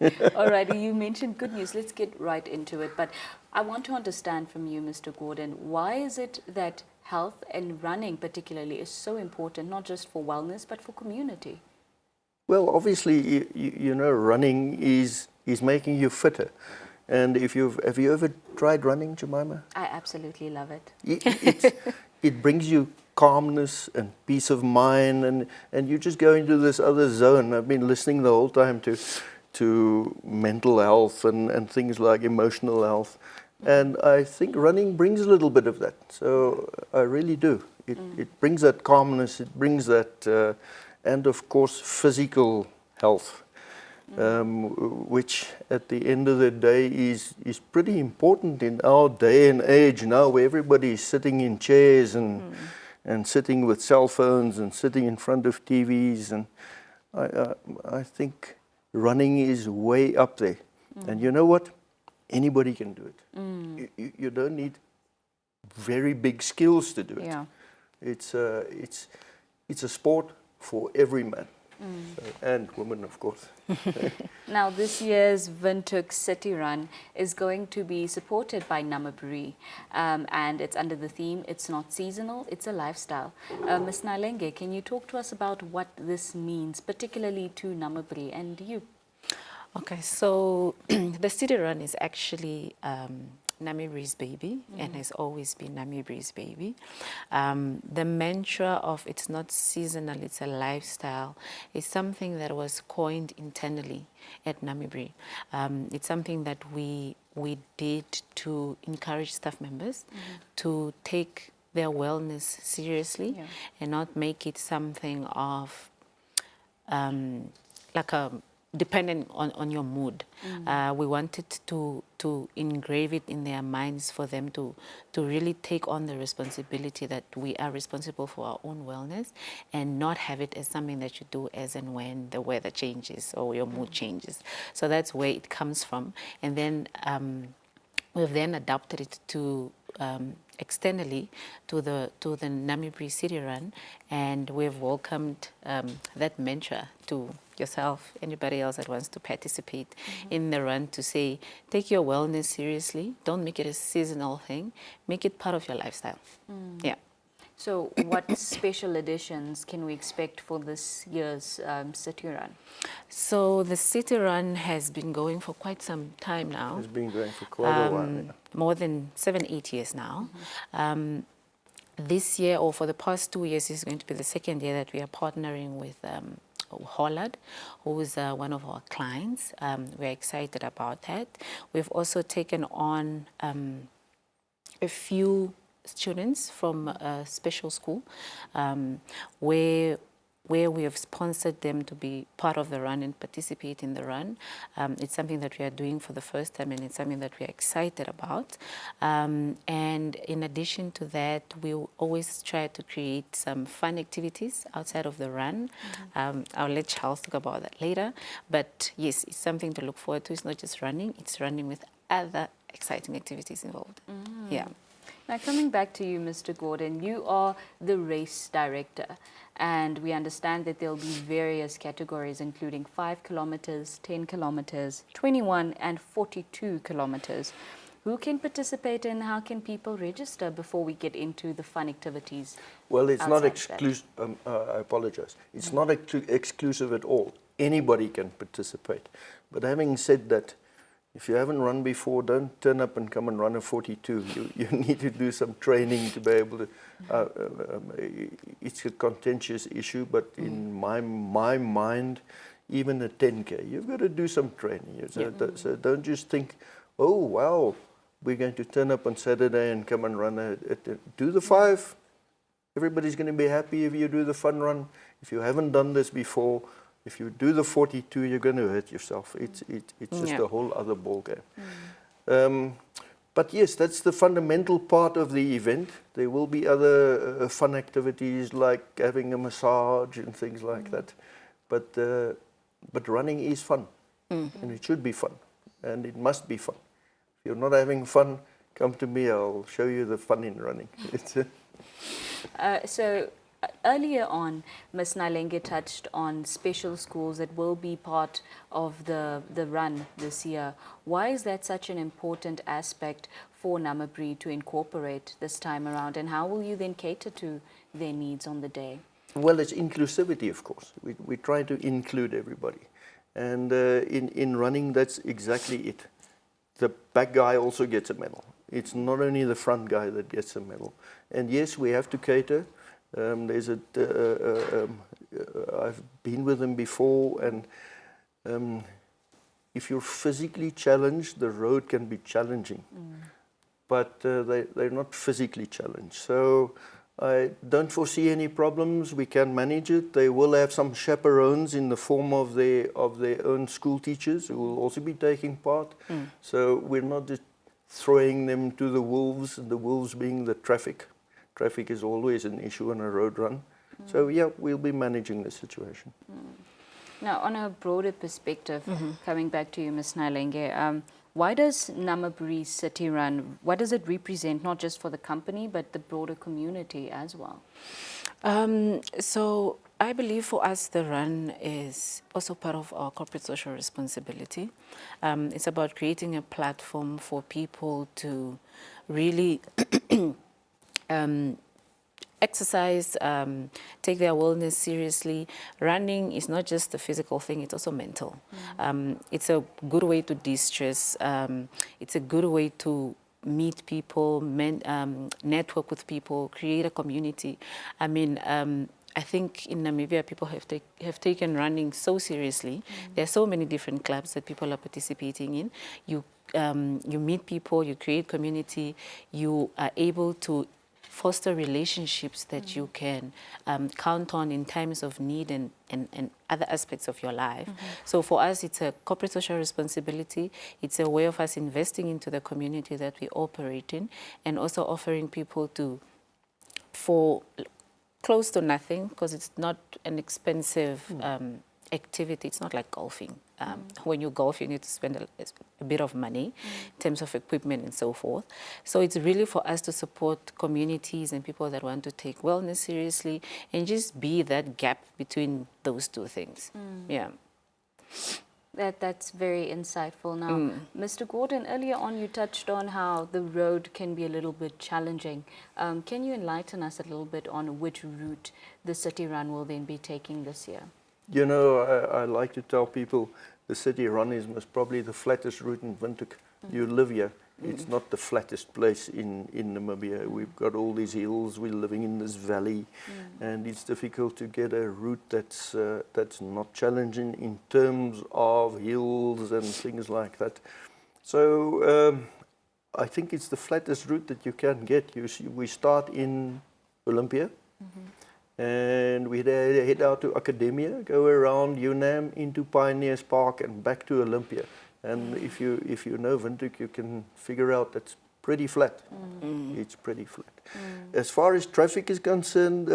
Alrighty, you mentioned good news. Let's get right into it. But I want to understand from you, Mr. Gordon, why is it that health and running particularly is so important, not just for wellness, but for community? Well, obviously, you know, running is making you fitter. And have you ever tried running, Jemima? I absolutely love it. It brings you calmness and peace of mind, and you just go into this other zone. I've been listening the whole time to mental health and things like emotional health. And I think running brings a little bit of that. So I really do. It brings that calmness, it brings that, and of course, physical health, which at the end of the day is pretty important in our day and age now, where everybody is sitting in chairs and sitting with cell phones and sitting in front of TVs. And I think running is way up there. And you know what? Anybody can do it. You don't need very big skills to do it. Yeah. It's a sport for every man. So, and women, of course. Now, this year's Windhoek City Run is going to be supported by NamibRe, and it's under the theme, it's not seasonal, it's a lifestyle. Ms. Nailenge, can you talk to us about what this means, particularly to NamibRe and you? Okay, so the City Run is actually NamibRe's baby and has always been NamibRe's baby. The mantra of it's not seasonal, it's a lifestyle is something that was coined internally at NamibRe. It's something that we did to encourage staff members to take their wellness seriously and not make it something of like a dependent on your mood. We wanted to engrave it in their minds for them to really take on the responsibility that we are responsible for our own wellness and not have it as something that you do as and when the weather changes or your mood changes. So that's where it comes from. And then we've then adapted it to externally to the NamibRe City Run, and we've welcomed that mantra to yourself, anybody else that wants to participate in the run, to say, take your wellness seriously, don't make it a seasonal thing, make it part of your lifestyle. Yeah. So what special editions can we expect for this year's City Run? So the City Run has been going for quite some time now. It's been going for quite a while. Yeah. More than 7-8 years now. This year, or for the past 2 years, is going to be the second year that we are partnering with Hollard, who is one of our clients. We're excited about that. We've also taken on a few students from a special school where we have sponsored them to be part of the run and participate in the run. It's something that we are doing for the first time, and it's something that we are excited about. And in addition to that, we always try to create some fun activities outside of the run. I'll let Charles talk about that later. But yes, it's something to look forward to. It's not just running, it's running with other exciting activities involved. Yeah. Now, coming back to you, Mr. Gordon, you are the race director, and we understand that there will be various categories, including 5 kilometers, 10 kilometers, 21 and 42 kilometers. Who can participate and how can people register before we get into the fun activities? Well, it's not outside of that? exclusive. I apologize. It's not exclusive at all. Anybody can participate. But having said that, if you haven't run before, don't turn up and come and run a 42. You need to do some training to be able to. It's a contentious issue, but in my mind, even a 10K, you've got to do some training. So don't just think, oh, wow, we're going to turn up on Saturday and come and run do the 5. Everybody's going to be happy if you do the fun run. If you haven't done this before, if you do the 42, you're going to hurt yourself. It's just a whole other ball game. But yes, that's the fundamental part of the event. There will be other fun activities like having a massage and things like that. But running is fun, and it should be fun, and it must be fun. If you're not having fun, come to me. I'll show you the fun in running. So Earlier on, Ms. Nailenge touched on special schools that will be part of the run this year. Why is that such an important aspect for NamibRe to incorporate this time around, and how will you then cater to their needs on the day? Well, it's inclusivity, of course. We try to include everybody. And in running, that's exactly it. The back guy also gets a medal. It's not only the front guy that gets a medal. And yes, we have to cater. I've been with them before, and if you're physically challenged, the road can be challenging. But they're not physically challenged. So I don't foresee any problems. We can manage it. They will have some chaperones in the form of their own school teachers who will also be taking part. So we're not just throwing them to the wolves, and the wolves being the traffic. Traffic is always an issue on a road run. So yeah, we'll be managing the situation. Now, on a broader perspective, coming back to you, Ms. Nailenge, why does NamibRe City Run, what does it represent, not just for the company, but the broader community as well? So I believe for us the run is also part of our corporate social responsibility. It's about creating a platform for people to really exercise, take their wellness seriously. Running is not just a physical thing, it's also mental. It's a good way to de-stress. It's a good way to meet people, network with people, create a community. I mean, I think in Namibia people have taken running so seriously. There are so many different clubs that people are participating in. You meet people, you create community, you are able to foster relationships that you can count on in times of need and other aspects of your life. So for us, it's a corporate social responsibility. It's a way of us investing into the community that we operate in, and also offering people for close to nothing, because it's not an expensive activity. It's not like golfing. When you golf, you need to spend a bit of money in terms of equipment and so forth. So it's really for us to support communities and people that want to take wellness seriously and just be that gap between those two things. Yeah. That's very insightful. Now, Mr. Gordon, earlier on you touched on how the road can be a little bit challenging. Can you enlighten us a little bit on which route the City Run will then be taking this year? You know, I like to tell people the City Run is most probably the flattest route in Windhoek. You live here. It's not the flattest place in Namibia. We've got all these hills. We're living in this valley, and it's difficult to get a route that's not challenging in terms of hills and things like that. So I think it's the flattest route that you can get. We start in Olympia. And we head out to Academia, go around UNAM into Pioneers Park and back to Olympia. And if you know Windhoek, you can figure out that's pretty flat. It's pretty flat. As far as traffic is concerned,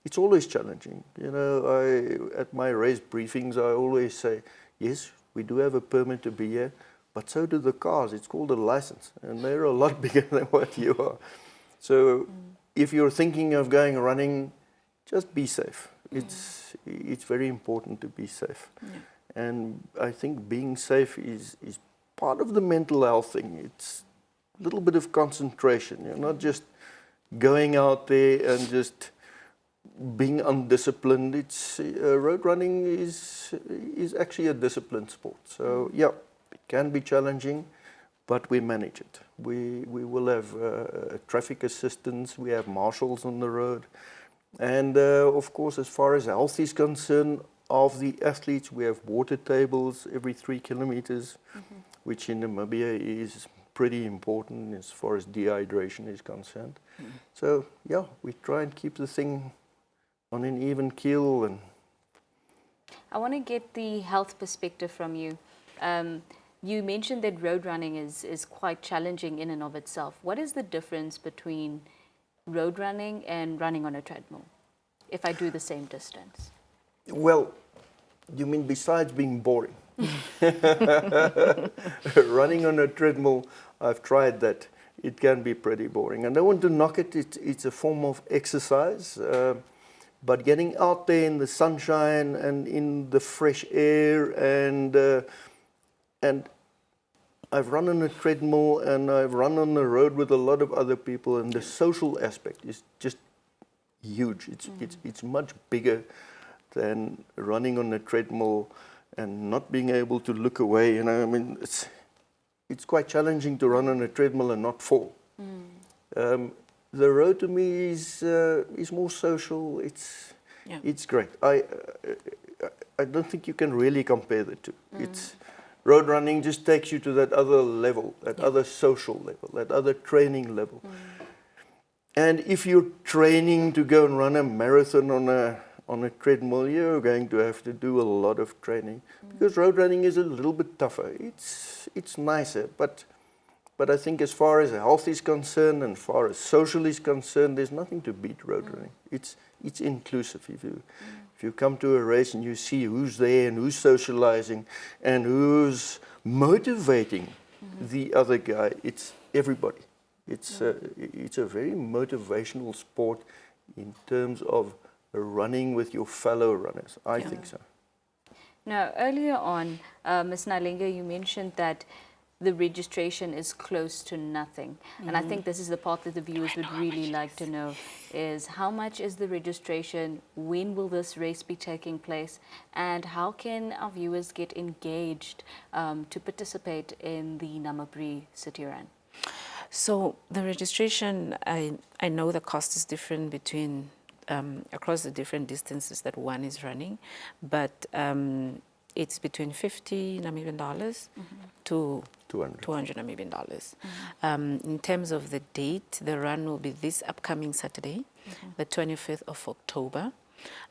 it's always challenging. You know, at my race briefings, I always say, yes, we do have a permit to be here, but so do the cars. It's called a license, and they're a lot bigger than what you are. So if you're thinking of going running, just be safe. It's very important to be safe. And I think being safe is part of the mental health thing. It's a little bit of concentration. You're not just going out there and just being undisciplined. It's road running is actually a disciplined sport. So yeah, it can be challenging, but we manage it. We will have traffic assistance, we have marshals on the road. And of course, as far as health is concerned, of the athletes, we have water tables every 3 kilometers, which in Namibia is pretty important as far as dehydration is concerned. So yeah, we try and keep the thing on an even keel. And I want to get the health perspective from you. You mentioned that road running is quite challenging in and of itself. What is the difference between road running and running on a treadmill, if I do the same distance? Well, you mean besides being boring? Running on a treadmill, I've tried that. it can be pretty boring. I don't want to knock it. It's a form of exercise. But getting out there in the sunshine and in the fresh air, and I've run on a treadmill and I've run on the road with a lot of other people, and the social aspect is just huge. It's much bigger than running on a treadmill and not being able to look away. You know, I mean, it's quite challenging to run on a treadmill and not fall. The road to me is more social. It's great. I don't think you can really compare the two. It's road running just takes you to that other level, that other social level, that other training level. And if you're training to go and run a marathon on a treadmill, you're going to have to do a lot of training, because road running is a little bit tougher. It's nicer, but I think as far as health is concerned and as far as social is concerned, there's nothing to beat road running. It's inclusive. If you come to a race and you see who's there and who's socializing and who's motivating the other guy, it's everybody. It's a very motivational sport in terms of running with your fellow runners. I think so. Now, earlier on, Ms. Nailenge, you mentioned that the registration is close to nothing. And I think this is the part that the viewers would really like to know, is how much is the registration, when will this race be taking place, and how can our viewers get engaged to participate in the NamibRe City Run? So the registration, I know the cost is different between across the different distances that one is running, but it's between 50 Namibian dollars to 200 Namibian dollars. In terms of the date, the run will be this upcoming Saturday, the 25th of October.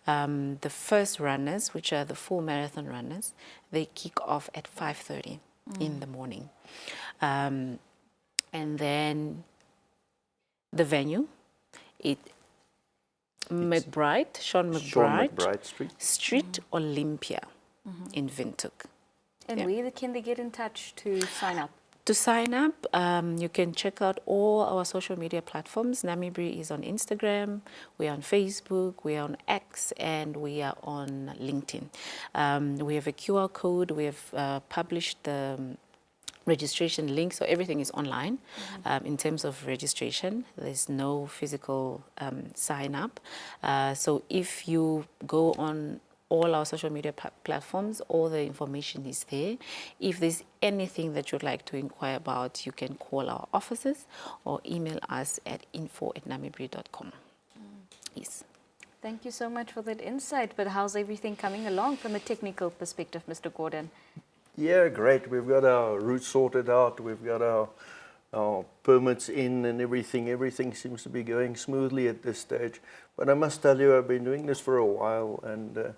The first runners, which are the full marathon runners, they kick off at 5:30 in the morning. And then the venue, Sean McBride Street, Olympia in Windhoek. And where can they get in touch to sign up? To sign up, you can check out all our social media platforms. NamibRe is on Instagram, we are on Facebook, we are on X, and we are on LinkedIn. We have a QR code. We have published the registration link, so everything is online. In terms of registration, there's no physical sign up. So if you go on all our social media platforms, all the information is there. If there's anything that you'd like to inquire about, you can call our offices or email us at info@namibre.com. Yes. Thank you so much for that insight. But how's everything coming along from a technical perspective, Mr. Gordon? Yeah, great. We've got our route sorted out. We've got our permits in and everything. Everything seems to be going smoothly at this stage. But I must tell you, I've been doing this for a while, and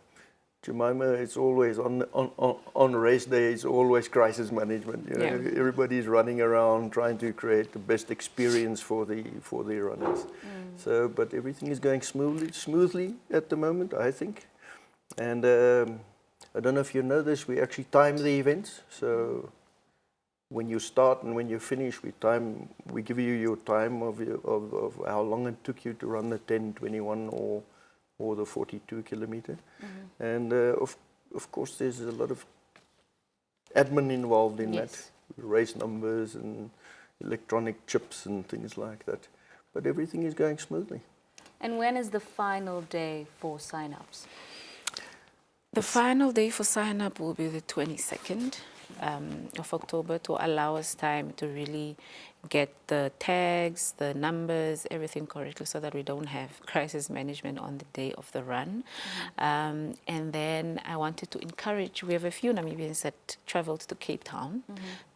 Jemima, it's always on race day. It's always crisis management. You know, everybody's running around trying to create the best experience for the runners. So, but everything is going smoothly at the moment, I think. And I don't know if you know this. We actually time the events. So when you start and when you finish, we give you your time of how long it took you to run the 10, 21, or the 42 kilometer. And of course there's a lot of admin involved in that, race numbers and electronic chips and things like that. But everything is going smoothly. And when is the final day for sign-ups? The final day for sign-up will be the 22nd of October, to allow us time to really get the tags, the numbers, everything correctly, so that we don't have crisis management on the day of the run. And then I wanted to encourage, we have a few Namibians that traveled to Cape Town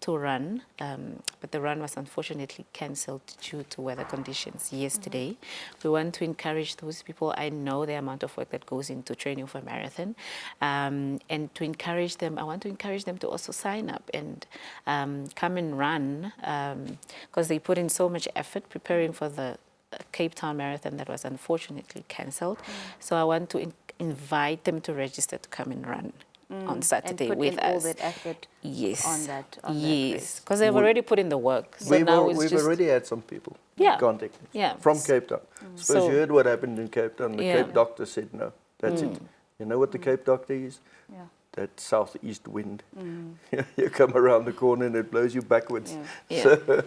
to run, but the run was unfortunately cancelled due to weather conditions yesterday. We want to encourage those people. I know the amount of work that goes into training for a marathon, and to encourage them, I want to encourage them to also sign up and come and run, because they put in so much effort preparing for the Cape Town Marathon that was unfortunately cancelled. So I want to invite them to register to come and run on Saturday and put with in us. all that effort Yes. on that yes, race. because they've already put in the work. So now it's We've just already had some people Yeah. contact us Yeah. from Cape Town. Suppose So- you heard what happened in Cape Town. The Yeah. Cape doctor said no. That's it. You know what the Cape doctor is? Yeah. That southeast wind. You come around the corner and it blows you backwards. Yeah. Yeah.